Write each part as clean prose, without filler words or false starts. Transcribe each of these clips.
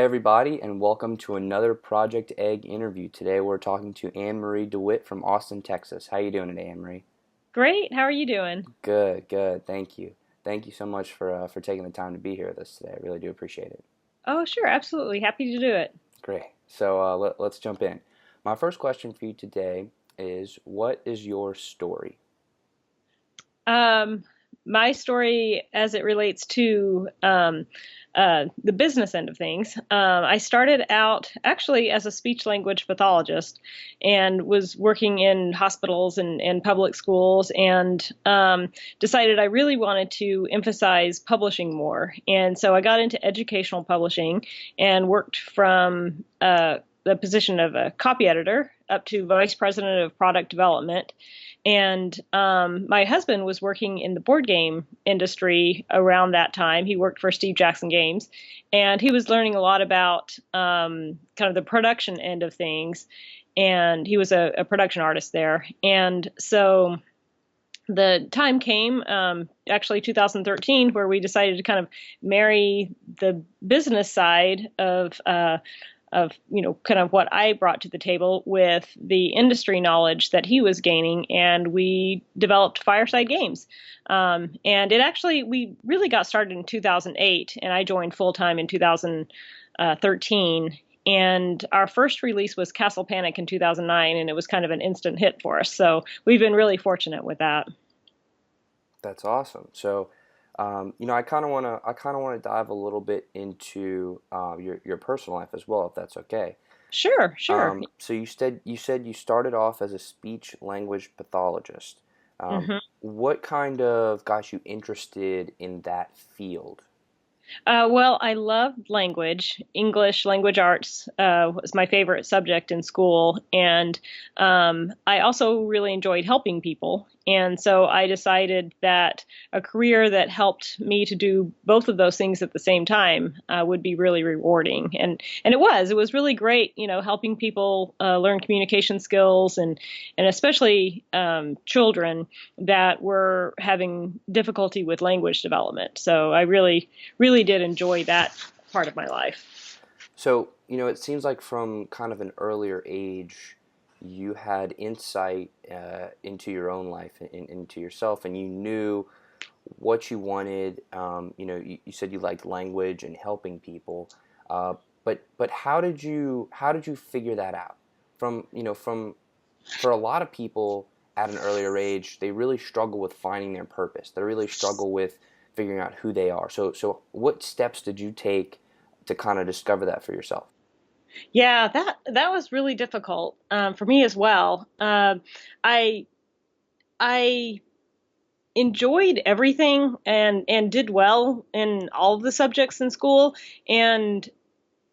Hey everybody, and welcome to another Project Egg interview. Today we're talking to Anne-Marie DeWitt from Austin, Texas. How you doing today, Anne-Marie? Great. How are you doing? Good, good. Thank you. Thank you so much for taking the time to be here with us today. I really do appreciate it. Oh, sure. Absolutely. Happy to do it. Great. So let's jump in. My first question for you today is, what is your story? Um, my story as it relates to the business end of things. I started out actually as a speech language pathologist and was working in hospitals and public schools and decided I really wanted to emphasize publishing more. And so I got into educational publishing and worked from the position of a copy editor up to vice president of product development. And my husband was working in the board game industry around that time. He worked for Steve Jackson Games, and he was learning a lot about kind of the production end of things. And he was a production artist there. And so the time came, actually 2013, where we decided to kind of marry the business side of kind of what I brought to the table with the industry knowledge that he was gaining, and we developed Fireside Games. And it actually we really got started in 2008, and I joined full time in 2013. And our first release was Castle Panic in 2009, and it was kind of an instant hit for us. So we've been really fortunate with that. That's awesome. So, I kind of want to dive a little bit into your personal life as well, if that's okay. Sure, sure. So you said you started off as a speech language pathologist. Um, Mhm. what kind of got you interested in that field? Well, I loved language. English language arts was my favorite subject in school, and I also really enjoyed helping people. And so I decided that a career that helped me to do both of those things at the same time would be really rewarding. And it was really great, helping people learn communication skills and especially children that were having difficulty with language development. So I really did enjoy that part of my life. So, it seems like from kind of an earlier age, you had insight into your own life and into yourself, and you knew what you wanted. You said you liked language and helping people, but how did you figure that out? From for a lot of people at an earlier age, they really struggle with finding their purpose. They really struggle with figuring out who they are. So what steps did you take to kind of discover that for yourself? Yeah, that was really difficult for me as well. I I enjoyed everything and did well in all of the subjects in school, and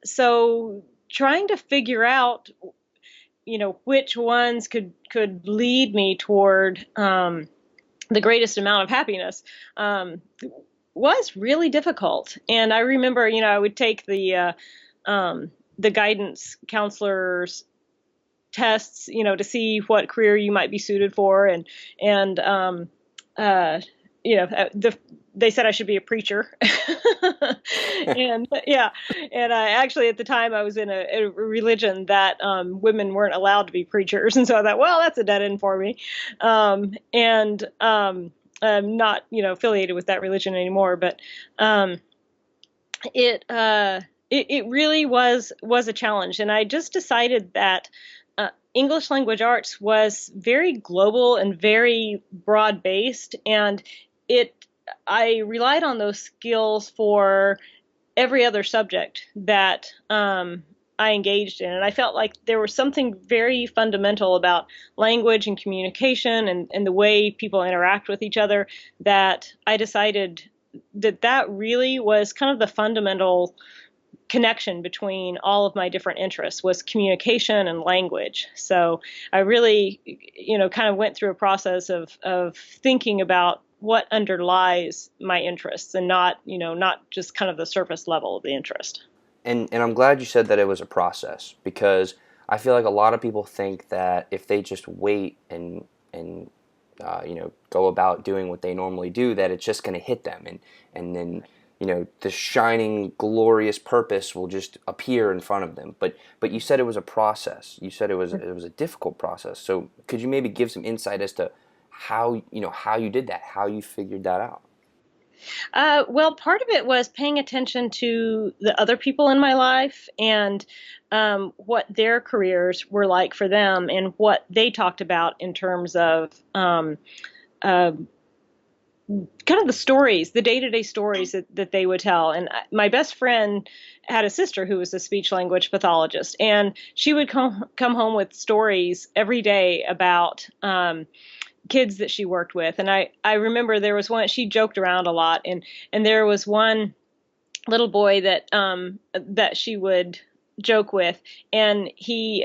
so trying to figure out which ones could lead me toward the greatest amount of happiness was really difficult. And I remember, I would take the guidance counselors tests, to see what career you might be suited for, and uh, they said I should be a preacher, and yeah, and I actually at the time I was in a religion that women weren't allowed to be preachers, and so I thought, well, that's a dead end for me, and I'm not affiliated with that religion anymore, but um, it it really was a challenge, and I just decided that English language arts was very global and very broad based, and it I relied on those skills for every other subject that I engaged in, and I felt like there was something very fundamental about language and communication and the way people interact with each other that I decided that really was kind of the fundamental connection between all of my different interests was communication and language. So I really, kind of went through a process of thinking about what underlies my interests and not just kind of the surface level of the interest. And I'm glad you said that it was a process, because I feel like a lot of people think that if they just wait and go about doing what they normally do, that it's just going to hit them, and then the shining, glorious purpose will just appear in front of them. But you said it was a process. You said it was a difficult process. So could you maybe give some insight as to how you did that, how you figured that out? Well, part of it was paying attention to the other people in my life and what their careers were like for them and what they talked about in terms of uh, kind of the stories, the day-to-day stories that they would tell. And my best friend had a sister who was a speech language pathologist, and she would come home with stories every day about kids that she worked with. And I remember there was one, she joked around a lot, and there was one little boy that she would joke with, and he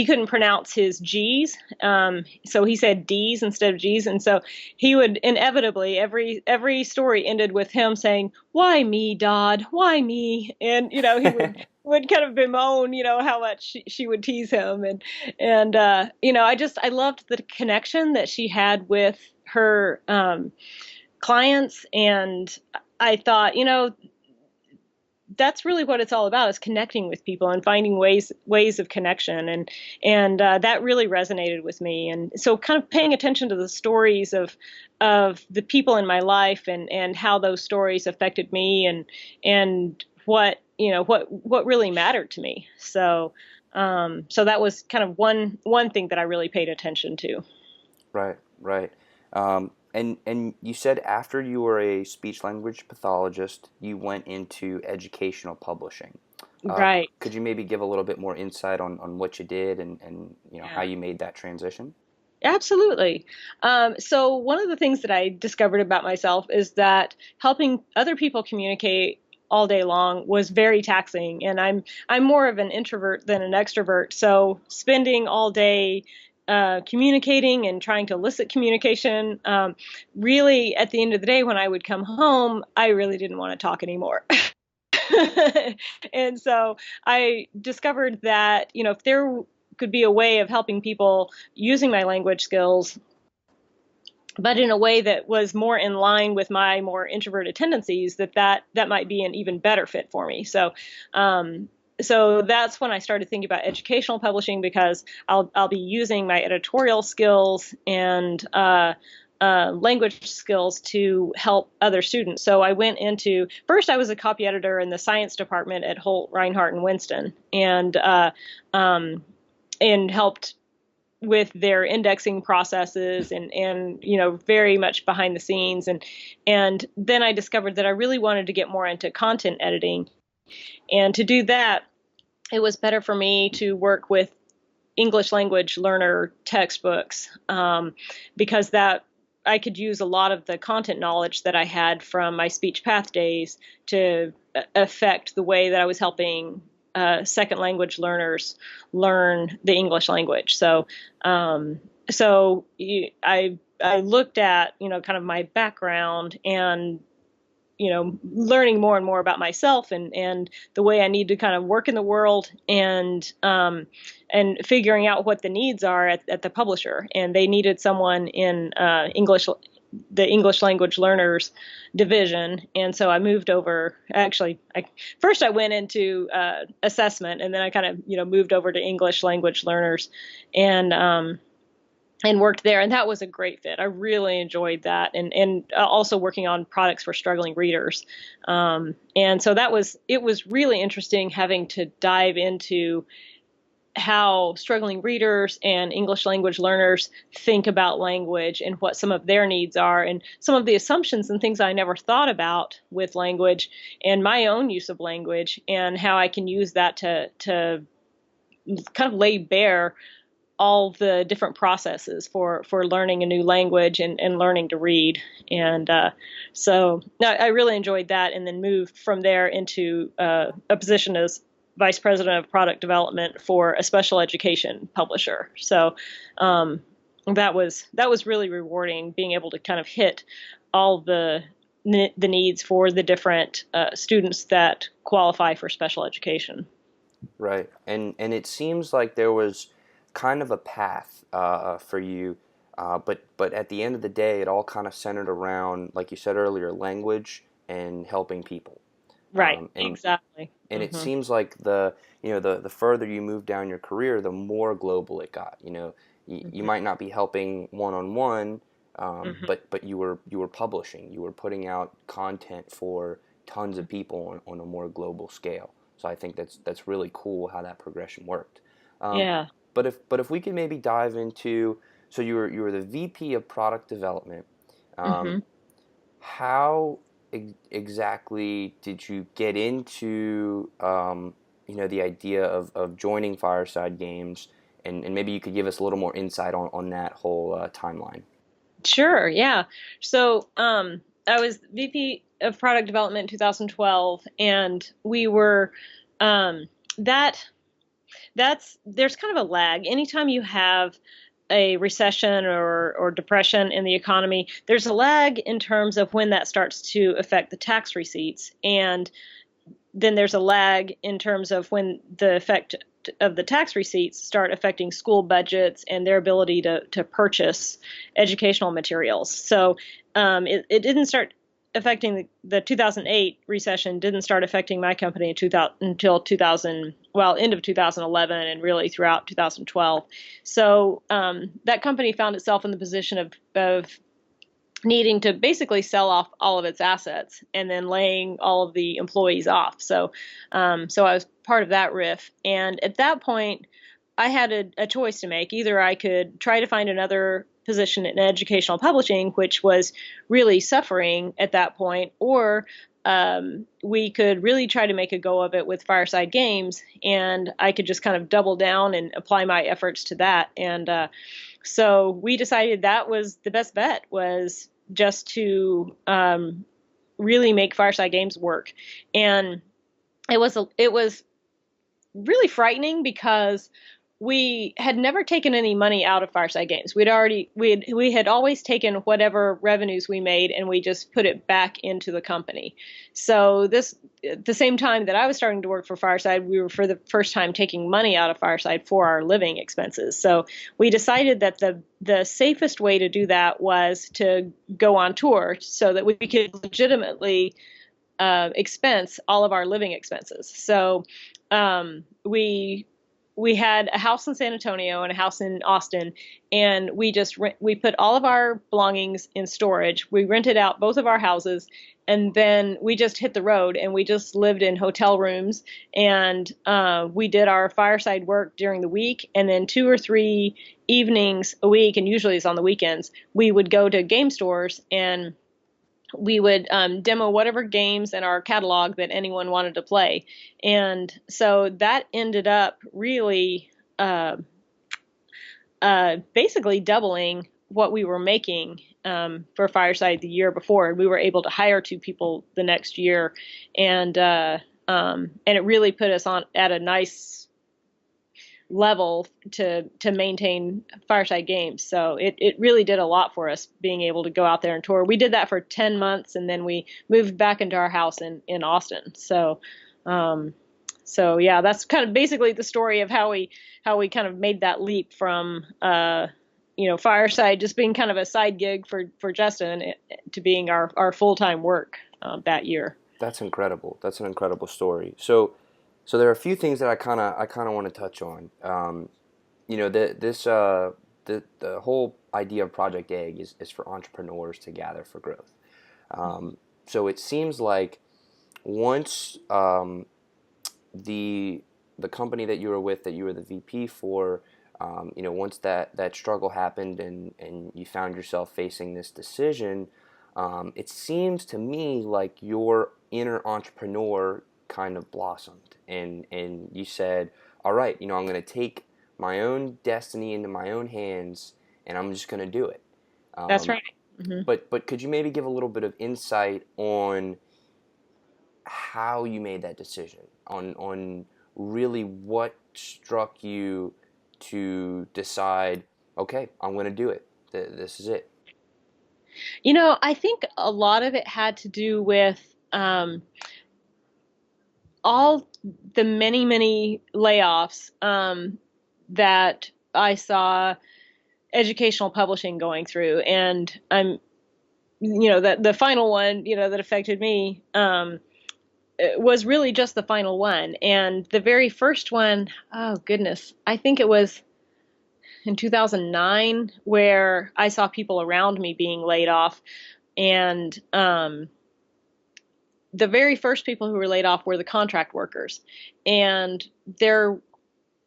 couldn't pronounce his G's, so he said D's instead of G's, and so he would inevitably every story ended with him saying, "Why me, Dodd? Why me?" And he would kind of bemoan, how much she would tease him, and I loved the connection that she had with her clients, and I thought, that's really what it's all about, is connecting with people and finding ways of connection, and that really resonated with me. And so kind of paying attention to the stories of the people in my life, and how those stories affected me, and what really mattered to me. So that was kind of one thing that I really paid attention to. Right, right. And you said after you were a speech language pathologist, you went into educational publishing. Right. Could you maybe give a little bit more insight on what you did and how Yeah. you made that transition? Absolutely. So one of the things that I discovered about myself is that helping other people communicate all day long was very taxing, and I'm more of an introvert than an extrovert. So spending all day communicating and trying to elicit communication, really, at the end of the day, when I would come home, I really didn't want to talk anymore. And so I discovered that, if there could be a way of helping people using my language skills, but in a way that was more in line with my more introverted tendencies, that might be an even better fit for me. So that's when I started thinking about educational publishing, because I'll be using my editorial skills and language skills to help other students. So I went into, first I was a copy editor in the science department at Holt, Reinhardt, and Winston, and helped with their indexing processes, and very much behind the scenes, and then I discovered that I really wanted to get more into content editing, and to do that it was better for me to work with English language learner textbooks, because that I could use a lot of the content knowledge that I had from my speech path days to affect the way that I was helping second language learners learn the English language. So I looked at kind of my background, and learning more and more about myself, and the way I need to kind of work in the world, and figuring out what the needs are at the publisher. And they needed someone in the English language learners division. And so I moved over. Actually, first I went into assessment, and then I kind of moved over to English language learners, and worked there, and that was a great fit. I really enjoyed that, and also working on products for struggling readers, and so it was really interesting having to dive into how struggling readers and English language learners think about language, and what some of their needs are, and some of the assumptions and things I never thought about with language, and my own use of language, and how I can use that to kind of lay bare all the different processes for learning a new language, and learning to read. And so I really enjoyed that, and then moved from there into a position as vice president of product development for a special education publisher. So that was really rewarding, being able to kind of hit all the needs for the different students that qualify for special education. Right. And it seems like there was kind of a path for you, but at the end of the day, it all kind of centered around, like you said earlier, language and helping people. Right. And Exactly. it Hmm. seems like the further you move down your career, the more global it got. You Hmm. might not be helping one on one, Hmm. but you were publishing, you were putting out content for tons of people on a more global scale. So I think that's really cool how that progression worked. Um, Yeah. but if we could maybe dive into, so you were the VP of product development. Um, Hmm. how exactly did you get into the idea of joining Fireside Games, and maybe you could give us a little more insight on that whole timeline. Sure. Yeah. So, I was VP of product development in 2012, and we were, um, that there's kind of a lag. Anytime you have a recession or depression in the economy, there's a lag in terms of when that starts to affect the tax receipts. And then there's a lag in terms of when the effect of the tax receipts start affecting school budgets and their ability to purchase educational materials. So it didn't start affecting the 2008 recession, didn't start affecting my company until 2000, well, end of 2011 and really throughout 2012. So that company found itself in the position of needing to basically sell off all of its assets and then laying all of the employees off. So I was part of that riff. And at that point, I had a choice to make. Either I could try to find another position in educational publishing, which was really suffering at that point, or we could really try to make a go of it with Fireside Games, and I could just kind of double down and apply my efforts to that. And so we decided that was the best bet, was just to really make Fireside Games work. And it was really frightening because we had never taken any money out of Fireside Games. We had always taken whatever revenues we made and we just put it back into the company. So this at the same time that I was starting to work for Fireside, we were for the first time taking money out of Fireside for our living expenses. So we decided that the safest way to do that was to go on tour so that we could legitimately expense all of our living expenses. So we had a house in San Antonio and a house in Austin, and we put all of our belongings in storage. We rented out both of our houses, and then we just hit the road and we just lived in hotel rooms. And we did our fireside work during the week, and then 2 or 3 evenings a week, and usually it's on the weekends, we would go to game stores and we would demo whatever games in our catalog that anyone wanted to play. And so that ended up really basically doubling what we were making for Fireside the year before. We were able to hire 2 people the next year, and it really put us on at a nice level to maintain Fireside Games. So it really did a lot for us being able to go out there and tour. We did that for 10 months, and then we moved back into our house in Austin. Um, so yeah, that's kind of basically the story of how we kind of made that leap from Fireside just being kind of a side gig for Justin to being our full-time work that year. That's incredible. That's an incredible story. So there are a few things that I kind of want to touch on. The whole idea of Project Egg is for entrepreneurs to gather for growth. So it seems like once the the company that you were with, that you were the VP for, once that struggle happened and you found yourself facing this decision, it seems to me like your inner entrepreneur kind of blossomed, and you said, all right, I'm going to take my own destiny into my own hands, and I'm just going to do it. That's Um, right. Hmm. but could you maybe give a little bit of insight on how you made that decision, on really what struck you to decide, okay, I'm going to do it. This is it. I think a lot of it had to do with um, all the many, many layoffs that I saw educational publishing going through. And the final one, that affected me, was really just the final one. And the very first one, oh goodness, I think it was in 2009 where I saw people around me being laid off. And the very first people who were laid off were the contract workers. And there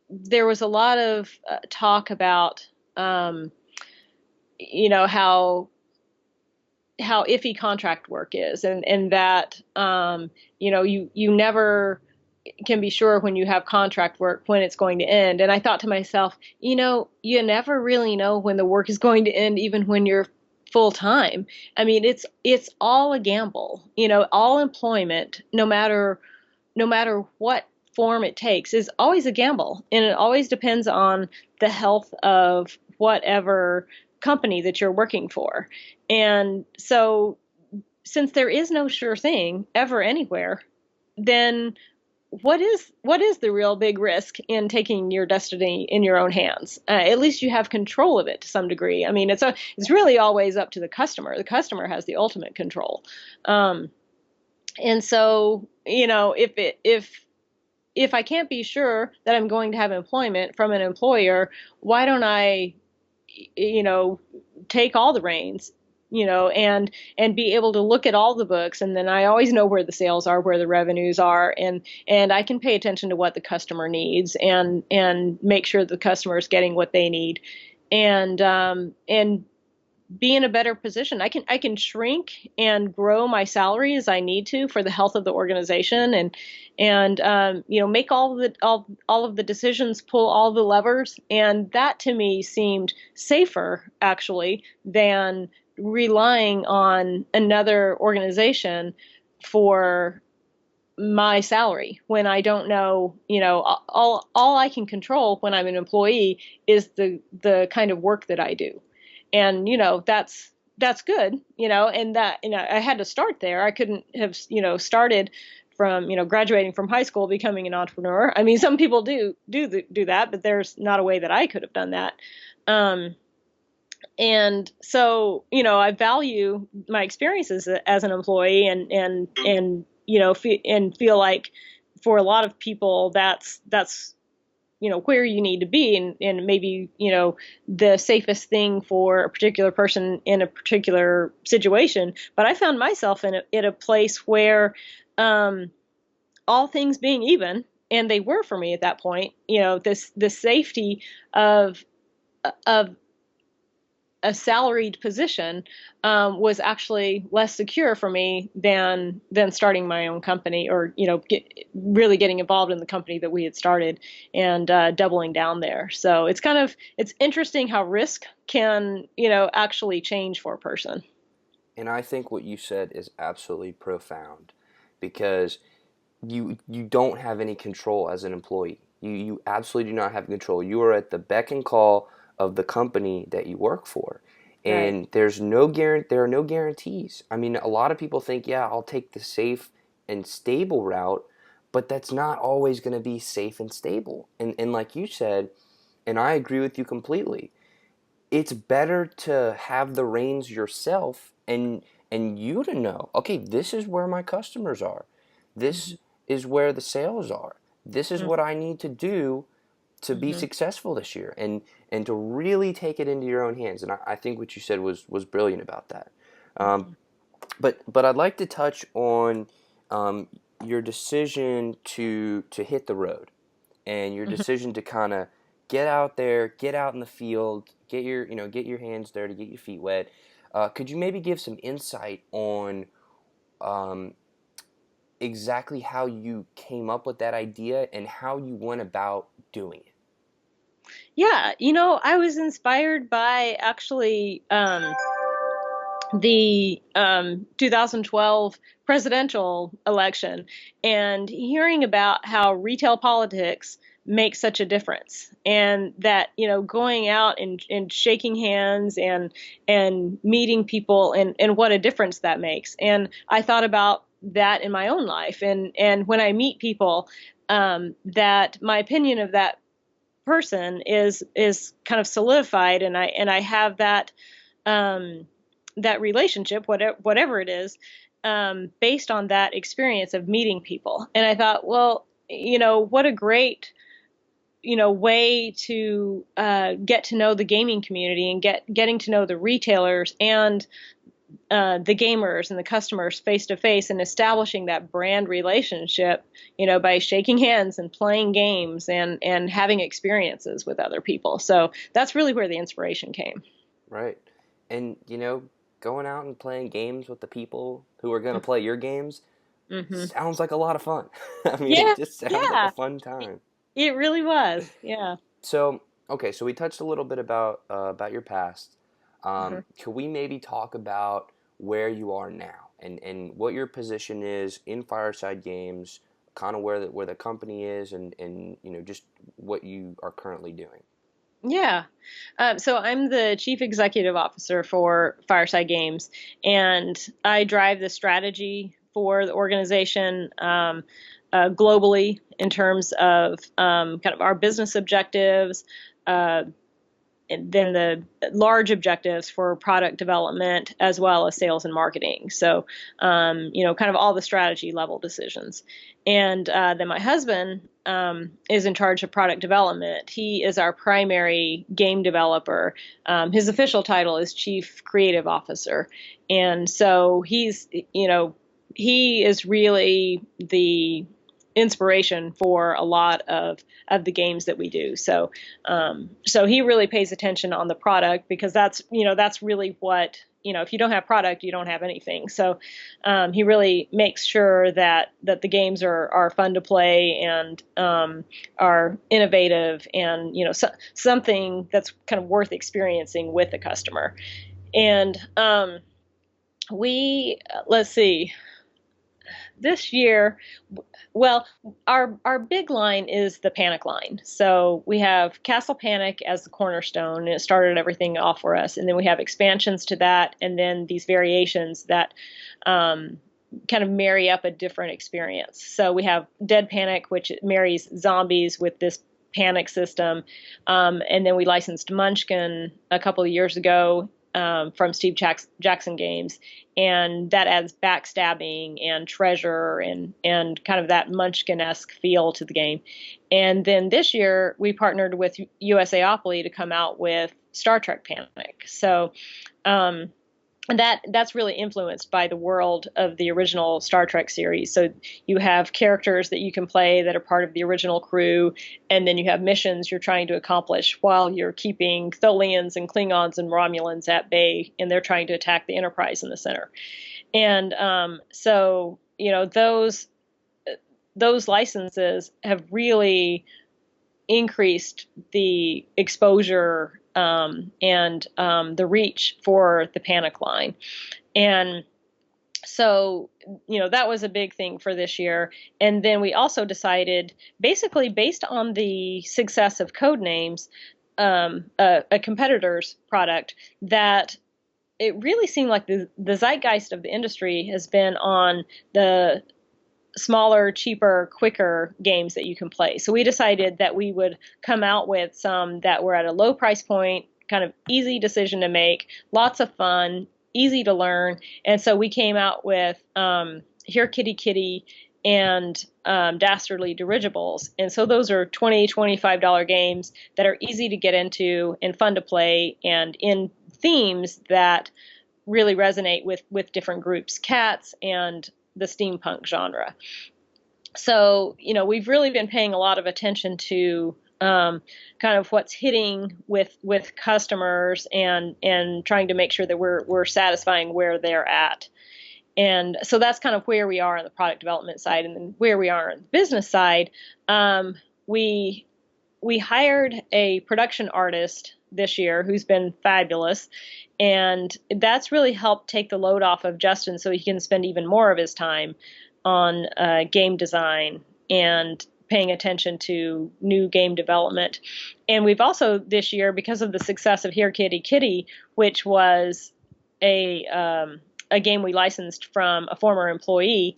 was a lot of talk about, how iffy contract work is, and that, you never can be sure when you have contract work when it's going to end. And I thought to myself, you never really know when the work is going to end, even when you're full time. I mean, it's all a gamble. All employment, no matter what form it takes, is always a gamble, and it always depends on the health of whatever company that you're working for. And so, since there is no sure thing ever anywhere, then what is the real big risk in taking your destiny in your own hands? At least you have control of it to some degree. I mean, it's really always up to the customer. The customer has the ultimate control. And so, if I can't be sure that I'm going to have employment from an employer, why don't I, take all the reins, and be able to look at all the books, and then I always know where the sales are, where the revenues are, and I can pay attention to what the customer needs, and make sure the customer is getting what they need, and be in a better position. I can shrink and grow my salary as I need to for the health of the organization, and make all of the decisions, pull all the levers, and that to me seemed safer actually than relying on another organization for my salary when I don't know. All I can control when I'm an employee is the kind of work that I do. And that's good, and that, I had to start there. I couldn't have, started from, graduating from high school, becoming an entrepreneur. I mean, some people do that, but there's not a way that I could have done that. And so, I value my experiences as an employee, and feel like for a lot of people that's where you need to be, and maybe the safest thing for a particular person in a particular situation. But I found myself in a place where, all things being even, and they were for me at that point, the safety of a salaried position, was actually less secure for me than starting my own company, or really getting involved in the company that we had started, and doubling down there. So it's interesting how risk can actually change for a person. And I think what you said is absolutely profound, because you don't have any control as an employee. You absolutely do not have control. You are at the beck and call of the company that you work for. Right. And there are no guarantees. I mean, a lot of people think, yeah, I'll take the safe and stable route, but that's not always going to be safe and stable. And like you said, and I agree with you completely, it's better to have the reins yourself, and you to know, okay, this is where my customers are. This is where the sales are. This is what I need to do to be Mm-hmm. successful this year, and to really take it into your own hands. And I think what you said was brilliant about that. Um, but I'd like to touch on, your decision to hit the road, and your Mm-hmm. decision to kind of get out there, get out in the field, get your hands dirty, get your feet wet. Could you maybe give some insight on, um, exactly how you came up with that idea and how you went about doing it? Yeah, I was inspired by actually, the 2012 presidential election, and hearing about how retail politics makes such a difference, and that going out and shaking hands, and meeting people, and what a difference that makes. And I thought about that in my own life, and when I meet people, that my opinion of that person is kind of solidified, and I have that, um, that relationship, whatever it is, based on that experience of meeting people. And I thought, well, what a great way to get to know the gaming community and getting to know the retailers and the gamers and the customers face to face, and establishing that brand relationship, by shaking hands and playing games and having experiences with other people. So that's really where the inspiration came. Right. And, going out and playing games with the people who are going to play your games Mm-hmm. sounds like a lot of fun. I mean, it Yeah, just sounds like a yeah, fun it, time. it really was. Yeah. So, okay, so we touched a little bit about your past. Hmm. Could we maybe talk about where you are now and what your position is in Fireside Games, kind of where the company is, and just what you are currently doing? Yeah. So I'm the chief executive officer for Fireside Games, and I drive the strategy for the organization globally in terms of kind of our business objectives, uh, and then the large objectives for product development as well as sales and marketing. So, kind of all the strategy level decisions. And then my husband is in charge of product development. He is our primary game developer. His official title is Chief Creative Officer. And so he is really the inspiration for a lot of the games that we do. So he really pays attention on the product, because that's really what, if you don't have product, you don't have anything. So he really makes sure that the games are fun to play and are innovative and something that's kind of worth experiencing with the customer. And we let's see, this year, well, our big line is the Panic line. So we have Castle Panic as the cornerstone, and it started everything off for us. And then we have expansions to that, and then these variations that kind of marry up a different experience. So we have Dead Panic, which marries zombies with this panic system, and then we licensed Munchkin a couple of years ago from Steve Jackson Games, and that adds backstabbing and treasure and kind of that Munchkin-esque feel to the game. And then this year we partnered with USAopoly to come out with Star Trek Panic. So and that's really influenced by the world of the original Star Trek series. So you have characters that you can play that are part of the original crew, and then you have missions you're trying to accomplish while you're keeping Tholians and Klingons and Romulans at bay, and they're trying to attack the Enterprise in the center. And so those licenses have really increased the exposure and the reach for the Panic line. And so, that was a big thing for this year. And then we also decided, basically based on the success of Codenames, a competitor's product, that it really seemed like the zeitgeist of the industry has been on the smaller, cheaper, quicker games that you can play. So we decided that we would come out with some that were at a low price point, kind of easy decision to make, lots of fun, easy to learn. And so we came out with Here Kitty Kitty and Dastardly Dirigibles. And so those are $20-$25 games that are easy to get into and fun to play, and in themes that really resonate with different groups, cats and the steampunk genre. So, we've really been paying a lot of attention to kind of what's hitting with customers and trying to make sure that we're satisfying where they're at. And so that's kind of where we are on the product development side, and then where we are on the business side. We hired a production artist this year who's been fabulous, and that's really helped take the load off of Justin, so he can spend even more of his time on game design and paying attention to new game development. And we've also this year, because of the success of Here Kitty Kitty, which was a game we licensed from a former employee,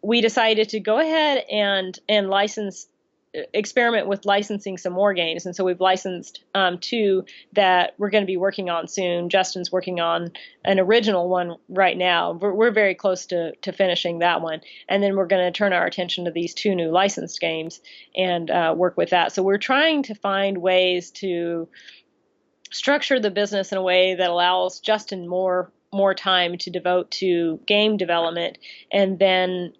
we decided to go ahead and license experiment with licensing some more games. And so we've licensed two that we're going to be working on soon. Justin's working on an original one right now. We're very close to finishing that one. And then we're going to turn our attention to these two new licensed games and work with that. So we're trying to find ways to structure the business in a way that allows Justin more time to devote to game development, and then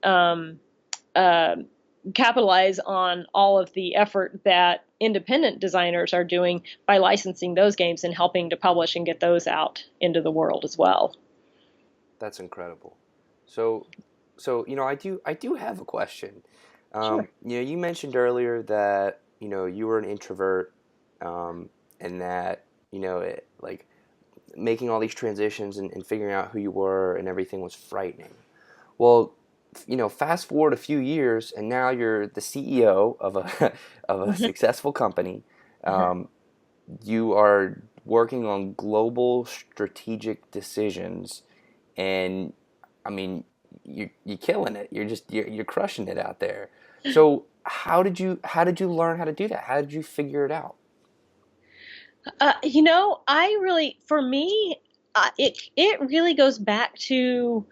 capitalize on all of the effort that independent designers are doing by licensing those games and helping to publish and get those out into the world as well. That's incredible. So, I do have a question. Sure. You mentioned earlier that you were an introvert, and that like making all these transitions and figuring out who you were and everything was frightening. Well, fast forward a few years, and now you're the CEO of a of a successful company. Um, you are working on global strategic decisions, and I mean, you're killing it. You're crushing it out there. So how did you learn how to do that? How did you figure it out? I really, for me, it really goes back to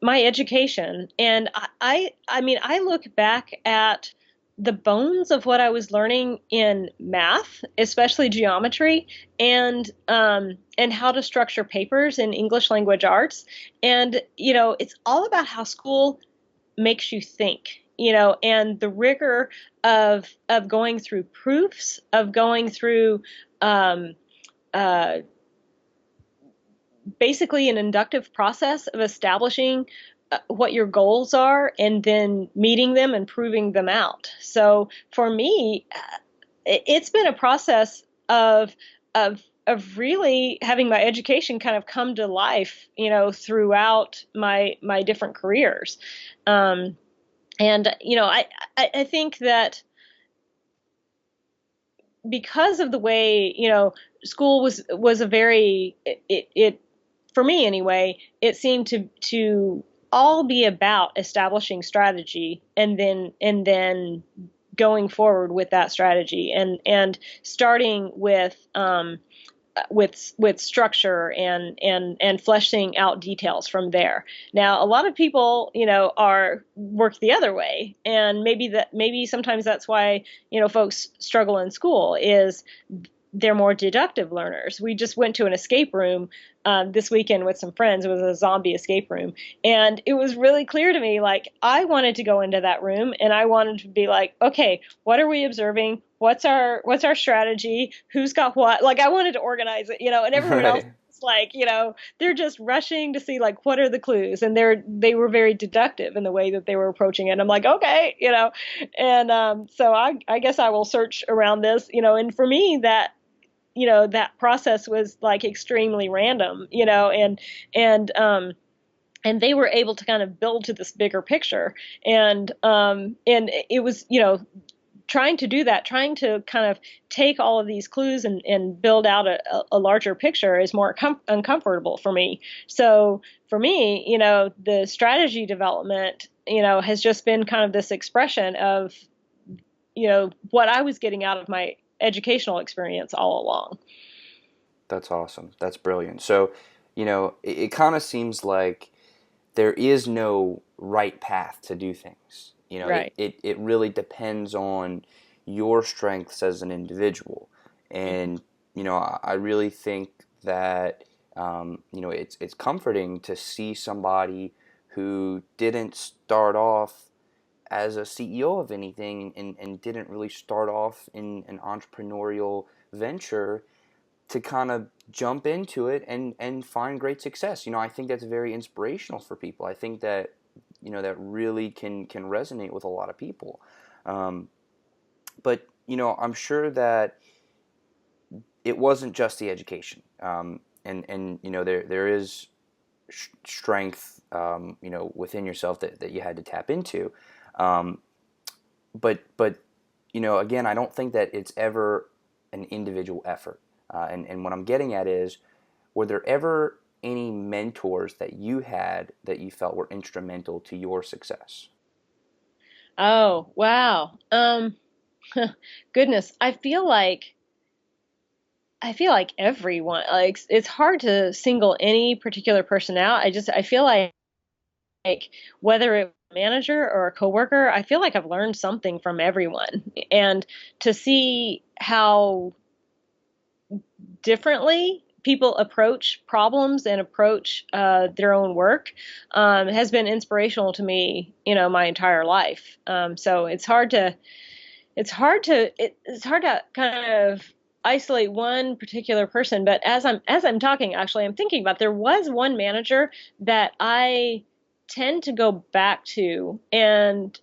my education, and I mean, I look back at the bones of what I was learning in math, especially geometry, and how to structure papers in English language arts, and it's all about how school makes you think. And the rigor of going through proofs, of going through um, uh, basically an inductive process of establishing what your goals are and then meeting them and proving them out. So for me, it's been a process of really having my education kind of come to life, throughout my different careers. Um, and I think that because of the way school was a very it for me anyway, it seemed to all be about establishing strategy and then going forward with that strategy and starting with structure and fleshing out details from there. Now, a lot of people, are work the other way, and maybe sometimes that's why folks struggle in school is they're more deductive learners. We just went to an escape room this weekend with some friends. It was a zombie escape room. And it was really clear to me, like, I wanted to go into that room and I wanted to be like, okay, what are we observing? What's our strategy? Who's got what? Like, I wanted to organize it, and everyone else Right. is like, they're just rushing to see like what are the clues, and they were very deductive in the way that they were approaching it. And I'm like, okay, and so I guess I will search around this, and for me that process was like extremely random, and they were able to kind of build to this bigger picture, and it was trying to do that, trying to kind of take all of these clues and build out a larger picture is more uncomfortable for me. So for me, the strategy development, has just been kind of this expression of what I was getting out of my educational experience all along. That's awesome. That's brilliant. So, it kind of seems like there is no right path to do things. It, Right. it, it really depends on your strengths as an individual. And, I really think that, it's comforting to see somebody who didn't start off as a CEO of anything and didn't really start off in an entrepreneurial venture to kind of jump into it and find great success. I think that's very inspirational for people. I think that that really can resonate with a lot of people. Um, but I'm sure that it wasn't just the education, and there is strength within yourself that you had to tap into. Um, but again, I don't think that it's ever an individual effort. And what I'm getting at is, were there ever any mentors that you had that you felt were instrumental to your success? Oh, wow. Goodness, I feel like everyone, like, it's hard to single any particular person out. I feel like whether it's a manager or a coworker, I feel like I've learned something from everyone. And to see how differently people approach problems and approach their own work has been inspirational to me, my entire life. So it's hard to kind of isolate one particular person. But as I'm talking, actually, I'm thinking about, there was one manager that I tend to go back to, and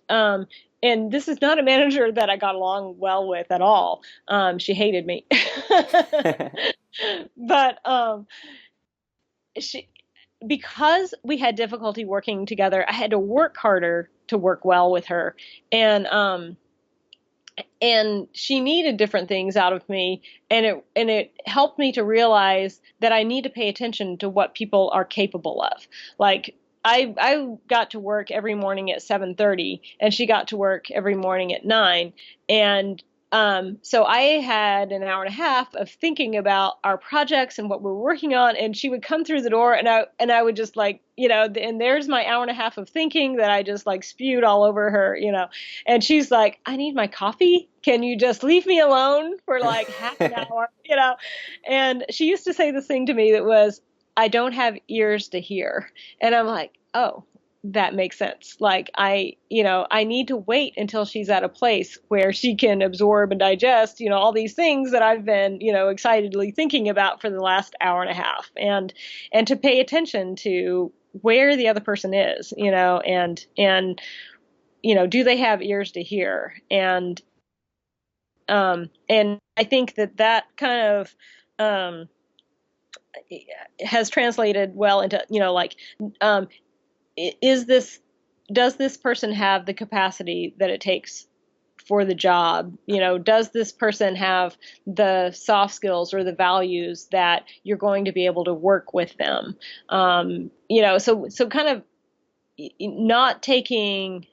this is not a manager that I got along well with at all. She hated me. But she because we had difficulty working together, I had to work harder to work well with her. And she needed different things out of me, and it helped me to realize that I need to pay attention to what people are capable of. Like, I got to work every morning at 7:30, and she got to work every morning at 9. And so I had an hour and a half of thinking about our projects and what we're working on, and she would come through the door, and I would just, like, and there's my hour and a half of thinking that I just, like, spewed all over her. And she's like, I need my coffee. Can you just leave me alone for like half an hour? And she used to say this thing to me that was, I don't have ears to hear. And I'm like, oh, that makes sense. Like, I need to wait until she's at a place where she can absorb and digest, all these things that I've been, excitedly thinking about for the last hour and a half, and to pay attention to where the other person is, and do they have ears to hear? And I think that kind of um, has translated well into, like, um, is this does this person have the capacity that it takes for the job? Does this person have the soft skills or the values that you're going to be able to work with them? So kind of not taking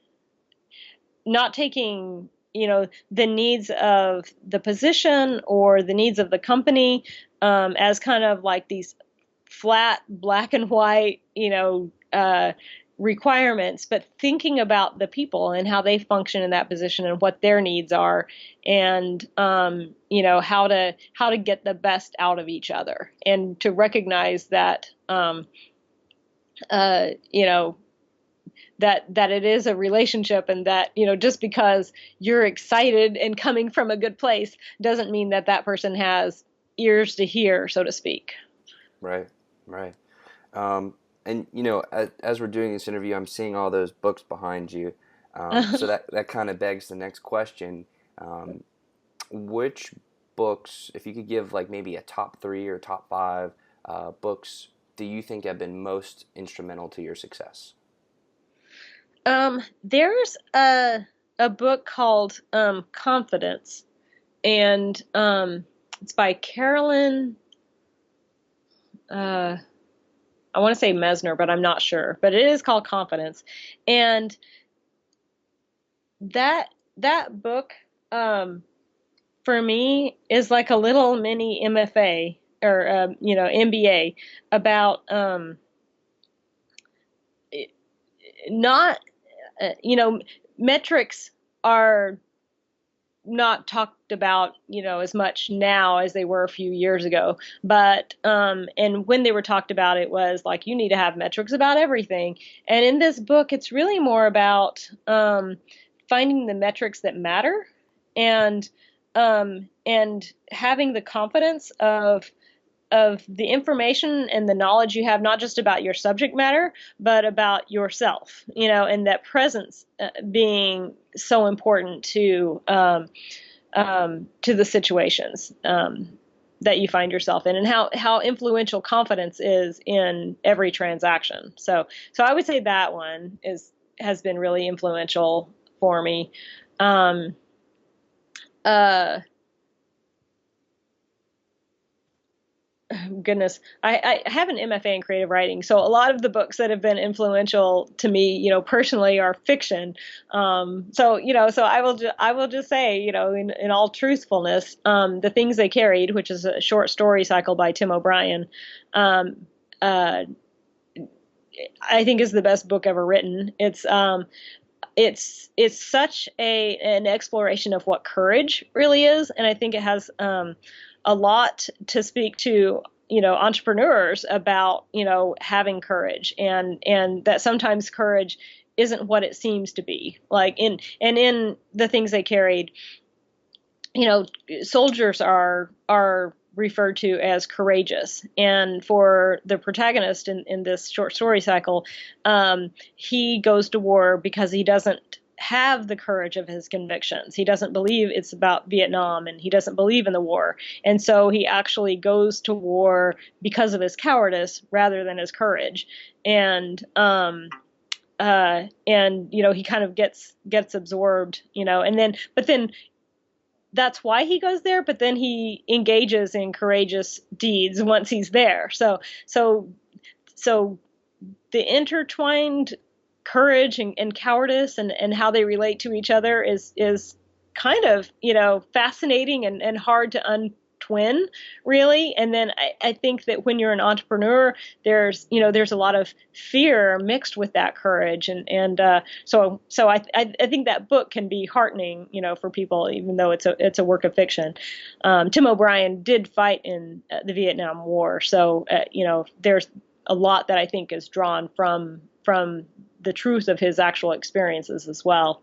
the needs of the position or the needs of the company as kind of like these flat black and white requirements, but thinking about the people and how they function in that position and what their needs are, and how to get the best out of each other, and to recognize that uh, you know that it is a relationship, and that just because you're excited and coming from a good place doesn't mean that that person has ears to hear, so to speak. Right, right. And as we're doing this interview, I'm seeing all those books behind you. So that kind of begs the next question. Um, which books, if you could give like maybe a top three or top five books, do you think have been most instrumental to your success? There's a book called Confidence, and it's by Carolyn. Uh, I want to say Mesner, but I'm not sure. But it is called Confidence, and that book, for me, is like a little mini MFA, or MBA, about not metrics are not talked about, as much now as they were a few years ago. But and when they were talked about, it was like, you need to have metrics about everything. And in this book, it's really more about finding the metrics that matter, and having the confidence of the information and the knowledge you have, not just about your subject matter, but about yourself, and that presence being so important to the situations that you find yourself in, and how influential confidence is in every transaction. So I would say that one has been really influential for me. Um, uh, goodness, I have an MFA in creative writing, so a lot of the books that have been influential to me, personally, are fiction. So I will just say, in all truthfulness, The Things They Carried, which is a short story cycle by Tim O'Brien, um, uh, I think is the best book ever written. It's such an exploration of what courage really is, and I think it has a lot to speak to entrepreneurs about having courage, and that sometimes courage isn't what it seems to be. Like in The Things They Carried, soldiers are referred to as courageous, and for the protagonist in this short story cycle, he goes to war because he doesn't have the courage of his convictions. He doesn't believe it's about Vietnam, and he doesn't believe in the war, and so he actually goes to war because of his cowardice rather than his courage. And he kind of gets absorbed, but then that's why he goes there, but then he engages in courageous deeds once he's there. So the intertwined courage and cowardice, and how they relate to each other is kind of, fascinating and hard to untwin, really. And then I think that when you're an entrepreneur, there's a lot of fear mixed with that courage. So I think that book can be heartening, for people, even though it's a work of fiction. Tim O'Brien did fight in the Vietnam War. So, there's a lot that I think is drawn from the truth of his actual experiences as well.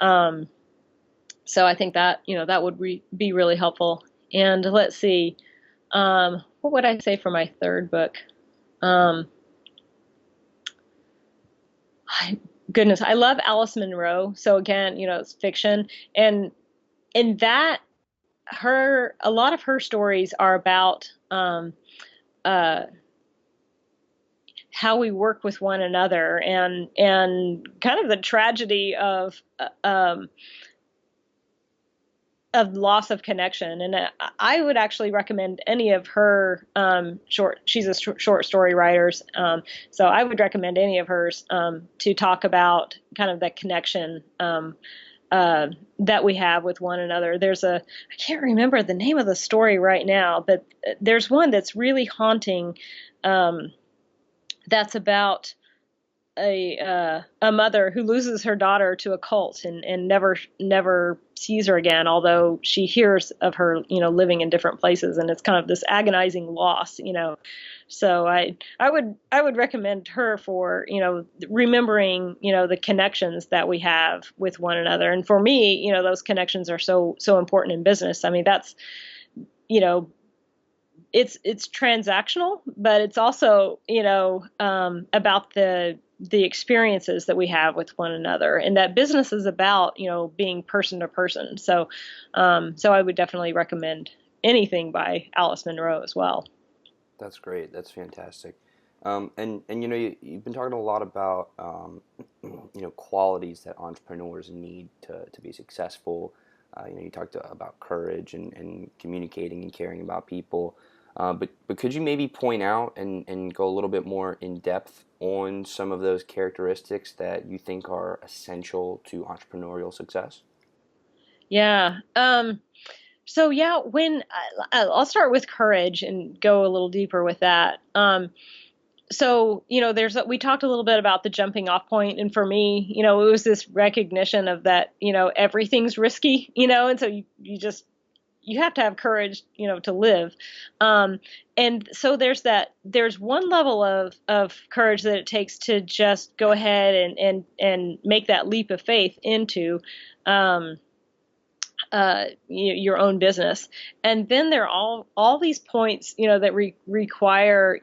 So I think that, that would be really helpful. And let's see, what would I say for my third book? Goodness, I love Alice Munro. So again, it's fiction, and in that, a lot of her stories are about uh, how we work with one another, and kind of the tragedy of loss of connection. And I would actually recommend any of her she's a short story writer. So I would recommend any of hers to talk about kind of the connection that we have with one another. I can't remember the name of the story right now, but there's one that's really haunting. That's about a mother who loses her daughter to a cult, and never sees her again, although she hears of her living in different places, and it's kind of this agonizing loss. So I would recommend her for remembering the connections that we have with one another. And for me, those connections are so important in business. I mean, that's you know it's transactional, but it's also about the experiences that we have with one another, and that business is about being person to person. So I would definitely recommend anything by Alice Munro as well. That's great. That's fantastic. And you've been talking a lot about qualities that entrepreneurs need to be successful. You talked about courage and communicating and caring about people. But could you maybe point out and go a little bit more in depth on some of those characteristics that you think are essential to entrepreneurial success? Yeah. So yeah, when I'll start with courage and go a little deeper with that. So we talked a little bit about the jumping off point, and for me, it was this recognition of that, everything's risky, and so you have to have courage, to live. And so there's one level of courage that it takes to just go ahead and make that leap of faith into um, your own business. And then there are all these points, that require,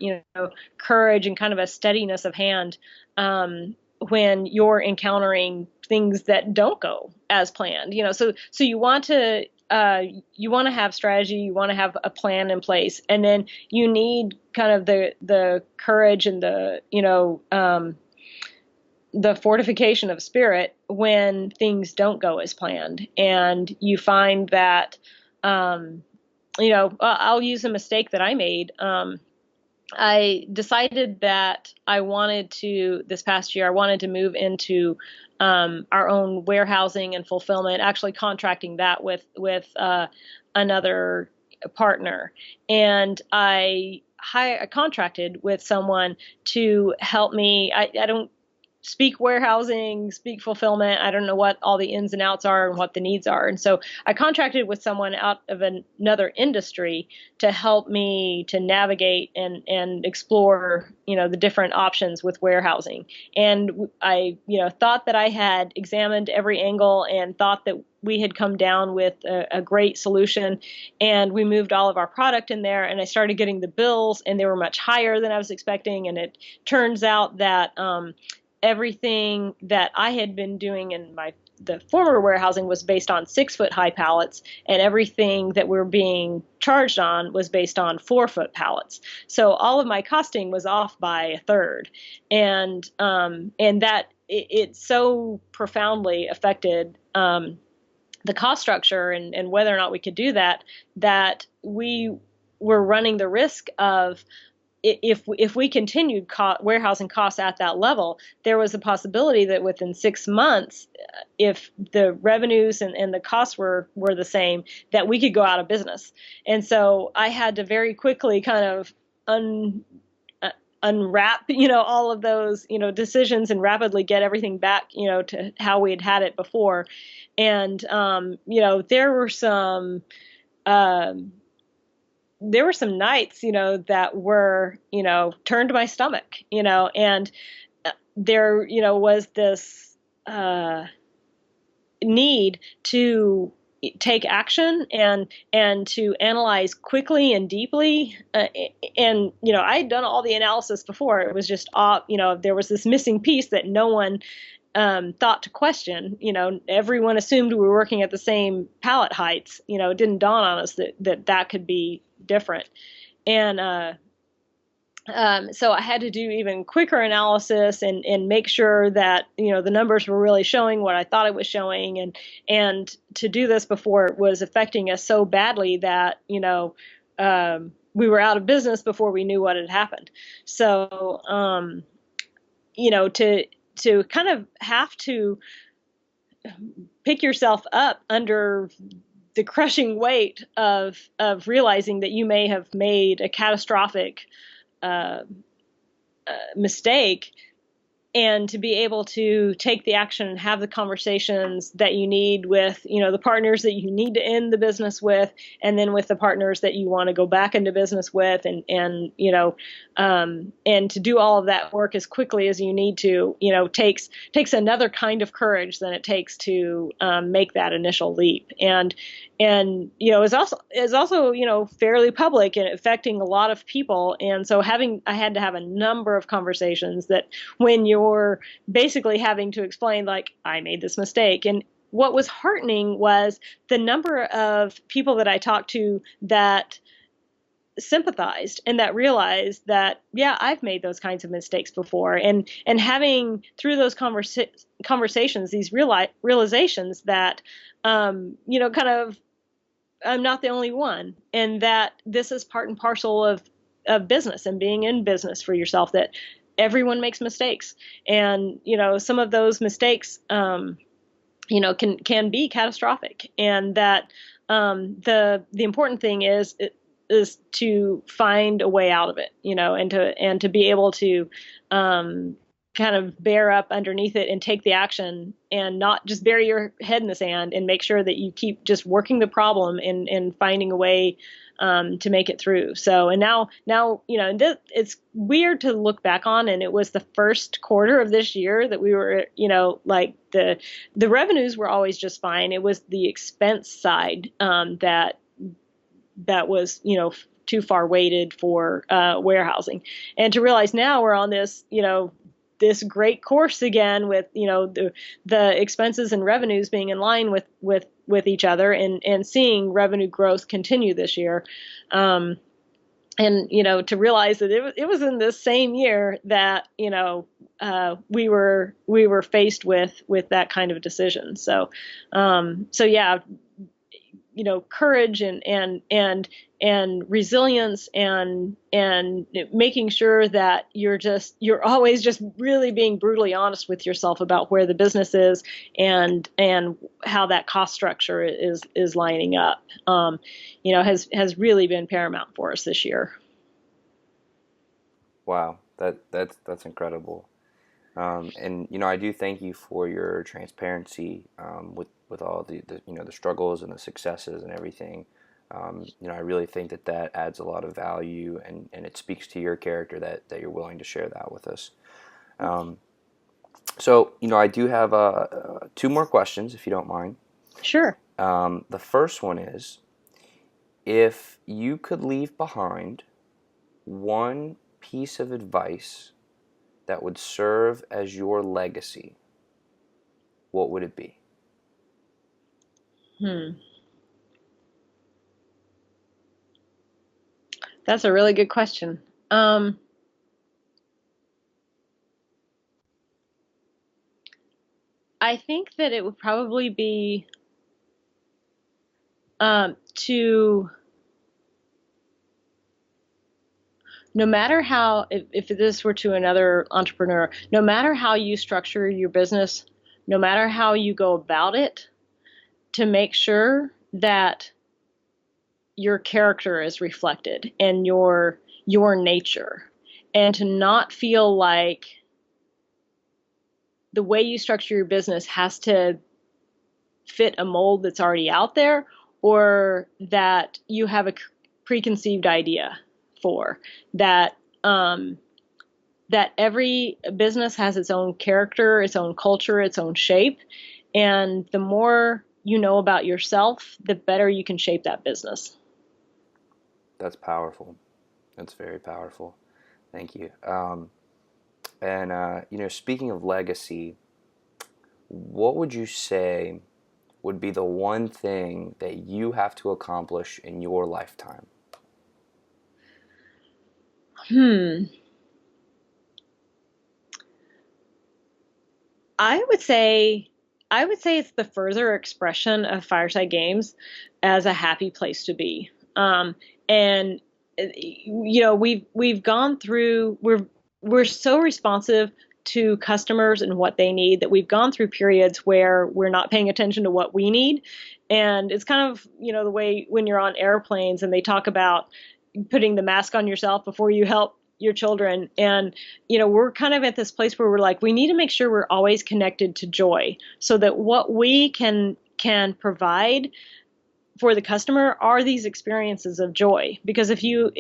courage and kind of a steadiness of hand, when you're encountering things that don't go as planned. So you want to have strategy, you want to have a plan in place, and then you need kind of the courage and the fortification of spirit when things don't go as planned, and you find that I'll use a mistake that I made. I decided that this past year, I wanted to move into our own warehousing and fulfillment, actually contracting that with another partner. And I contracted with someone to help me. I don't speak warehousing, speak fulfillment. I don't know what all the ins and outs are and what the needs are. And so I contracted with someone out of another industry to help me to navigate and explore, the different options with warehousing. And I, thought that I had examined every angle and thought that we had come down with a great solution, and we moved all of our product in there, and I started getting the bills, and they were much higher than I was expecting. And it turns out that everything that I had been doing in the former warehousing was based on 6-foot high pallets, and everything that we're being charged on was based on 4-foot pallets. So all of my costing was off by a third, and that it so profoundly affected the cost structure and whether or not we could do that we were running the risk of, if we continued warehousing costs at that level, there was a possibility that within 6 months, if the revenues and the costs were the same, that we could go out of business. And so I had to very quickly kind of unwrap, all of those, decisions, and rapidly get everything back, to how we had it before. And, there were some, nights, that were, turned to my stomach, and there, was this need to take action and to analyze quickly and deeply. And, I had done all the analysis before. It was just, there was this missing piece that no one thought to question. Everyone assumed we were working at the same pallet heights. It didn't dawn on us that could be different. And so I had to do even quicker analysis and make sure that, the numbers were really showing what I thought it was showing, and to do this before it was affecting us so badly that, we were out of business before we knew what had happened. So, to kind of have to pick yourself up under the crushing weight of realizing that you may have made a catastrophic mistake, and to be able to take the action and have the conversations that you need with, the partners that you need to end the business with, and then with the partners that you want to go back into business with, and to do all of that work as quickly as you need to, takes another kind of courage than it takes to make that initial leap. And is also fairly public and affecting a lot of people. And so I had to have a number of conversations that, when you're basically having to explain, like, I made this mistake. And what was heartening was the number of people that I talked to that sympathized and that realized that, yeah, I've made those kinds of mistakes before, and having through those conversations these realizations that kind of, I'm not the only one, and that this is part and parcel of business and being in business for yourself, that everyone makes mistakes, and some of those mistakes can be catastrophic, and that the important thing is to find a way out of it, and to be able to kind of bear up underneath it and take the action, and not just bury your head in the sand, and make sure that you keep just working the problem and finding a way to make it through. So, and now, it's weird to look back on, and it was the first quarter of this year that we were, like the revenues were always just fine. It was the expense side that was, too far weighted for warehousing. And to realize now we're on this, this great course again with, the expenses and revenues being in line with each other, and seeing revenue growth continue this year. And, to realize that it was in this same year that, we were faced with that kind of decision. So, yeah, courage and resilience and making sure that you're always just really being brutally honest with yourself about where the business is and how that cost structure is lining up. Has really been paramount for us this year. Wow, that's incredible. And I do thank you for your transparency with all the struggles and the successes and everything. I really think that adds a lot of value, and it speaks to your character that you're willing to share that with us. Um, so I do have two more questions, if you don't mind. Sure. The first one is, if you could leave behind one piece of advice that would serve as your legacy, what would it be? That's a really good question. I think that it would probably be to no matter how, if this were to another entrepreneur, no matter how you structure your business, no matter how you go about it, to make sure that your character is reflected and your nature, and to not feel like the way you structure your business has to fit a mold that's already out there, or that you have a preconceived idea for that. That every business has its own character, its own culture, its own shape, and the more you know about yourself, the better you can shape that business. That's powerful. That's very powerful. Thank you. And speaking of legacy, what would you say would be the one thing that you have to accomplish in your lifetime? Hmm. I would say I would say it's the further expression of Fireside Games as a happy place to be. And we've gone through we're so responsive to customers and what they need that we've gone through periods where we're not paying attention to what we need. And it's kind of, the way when you're on airplanes and they talk about putting the mask on yourself before you help your children. And we're kind of at this place where we're like, we need to make sure we're always connected to joy, so that what we can provide for the customer are these experiences of joy. Because if you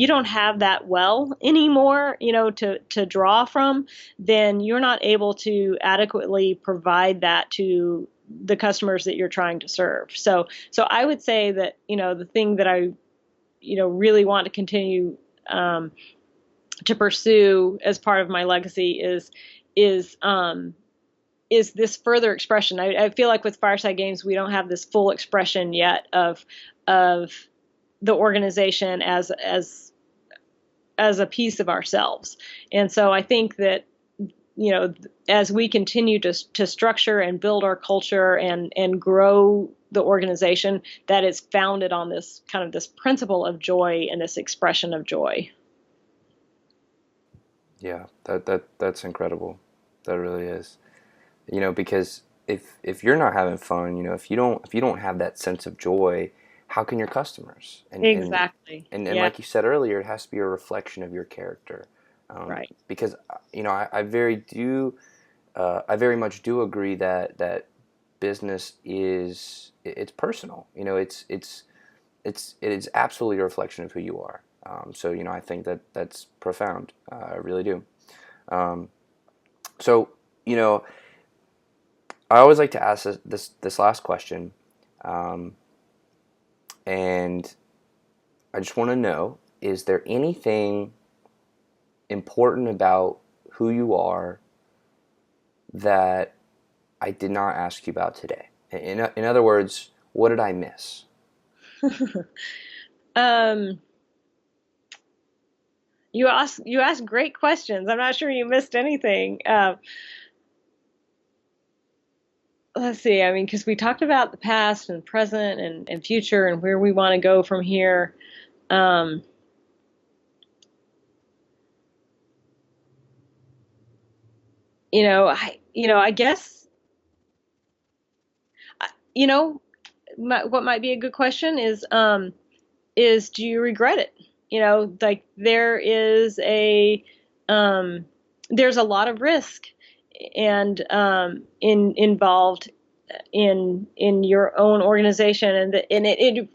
don't have that well anymore, to draw from, then you're not able to adequately provide that to the customers that you're trying to serve. So I would say that the thing that I really want to continue to pursue as part of my legacy is is this further expression. I feel like with Fireside Games we don't have this full expression yet of the organization as a piece of ourselves. And so I think that as we continue to structure and build our culture and grow the organization, that is founded on this kind of this principle of joy and this expression of joy. Yeah, that's incredible. That really is. Because if you're not having fun, if you don't have that sense of joy, how can your customers? And and Exactly. and, and Yeah. like you said earlier, it has to be a reflection of your character. Right. Because I very much do agree that business it's personal. It is absolutely a reflection of who you are. So I think that's profound. I really do. Um, so you know I always like to ask this last question, um, and I just want to know: is there anything important about who you are that I did not ask you about today? In other words, what did I miss? um, you ask great questions. I'm not sure you missed anything. let's see. I mean, because we talked about the past and present and future and where we want to go from here. Um, I guess, you know, what might be a good question is do you regret it? Like um, there's a lot of risk and involved in your own organization, and it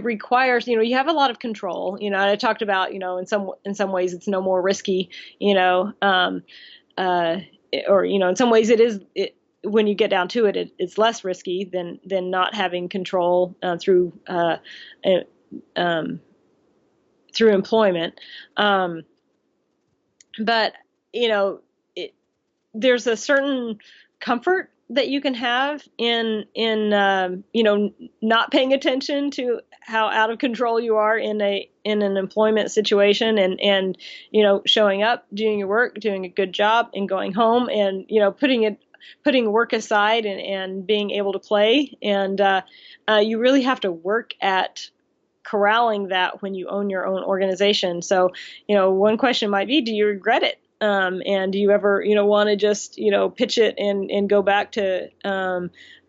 requires, you have a lot of control. And I talked about, in some ways it's no more risky, you know uh, or in some ways when you get down to it's less risky than not having control uh, um, through employment. But you know, it, there's a certain comfort that you can have in not paying attention to how out of control you are in an employment situation, and showing up, doing your work, doing a good job, and going home, and putting work aside, and being able to play. And you really have to work at corralling that when you own your own organization. So, one question might be, do you regret it? And do you ever, want to just, pitch it and go back to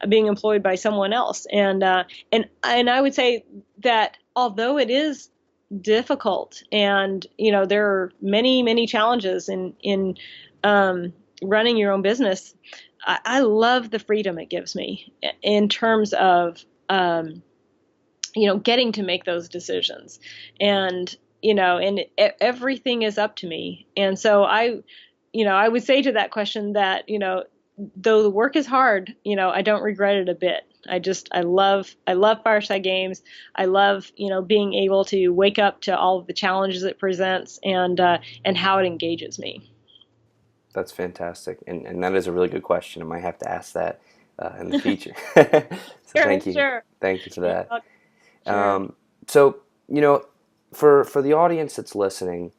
being employed by someone else? And I would say that although it is difficult, and there are many many challenges running your own business, I love the freedom it gives me in terms of getting to make those decisions. And everything is up to me. And so I would say to that question that, though the work is hard, I don't regret it a bit. I love Fireside Games. I love, being able to wake up to all of the challenges it presents, and how it engages me. That's fantastic, and that is a really good question. I might have to ask that in the future. So Sure, sure. thank you for Yeah, that. sure. So for the audience that's listening,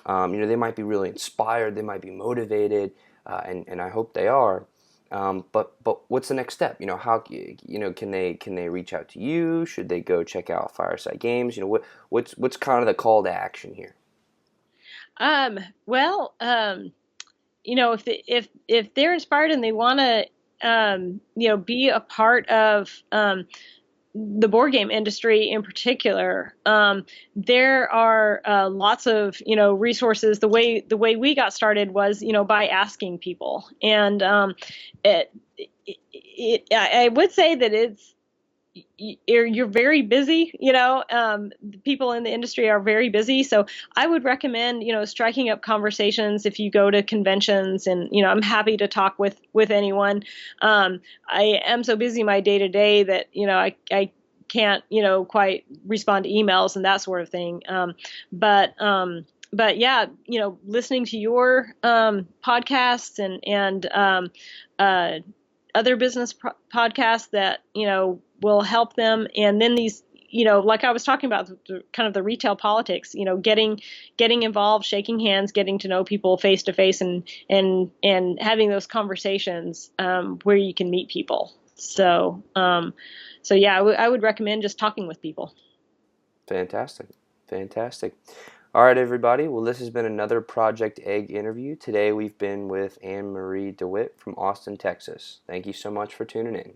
they might be really inspired, they might be motivated, and I hope they are. But what's the next step? How can they reach out to you? Should they go check out Fireside Games? What's kind of the call to action here? Um, well, if they're inspired and they want to, be a part of the board game industry in particular, there are lots of resources. The way we got started was by asking people, and it, I would say that you're very busy. People in the industry are very busy, so I would recommend striking up conversations if you go to conventions. And I'm happy to talk with anyone. I am so busy my day to day that I can't quite respond to emails and that sort of thing. But yeah, listening to your podcasts and uh, other business podcasts that will help them. And then these, like I was talking about, kind of the retail politics, getting involved, shaking hands, getting to know people face to face, and having those conversations where you can meet people. So yeah, I would recommend just talking with people. Fantastic. Fantastic. All right, everybody. Well, this has been another Project Egg interview. Today we've been with Anne Marie DeWitt from Austin, Texas. Thank you so much for tuning in.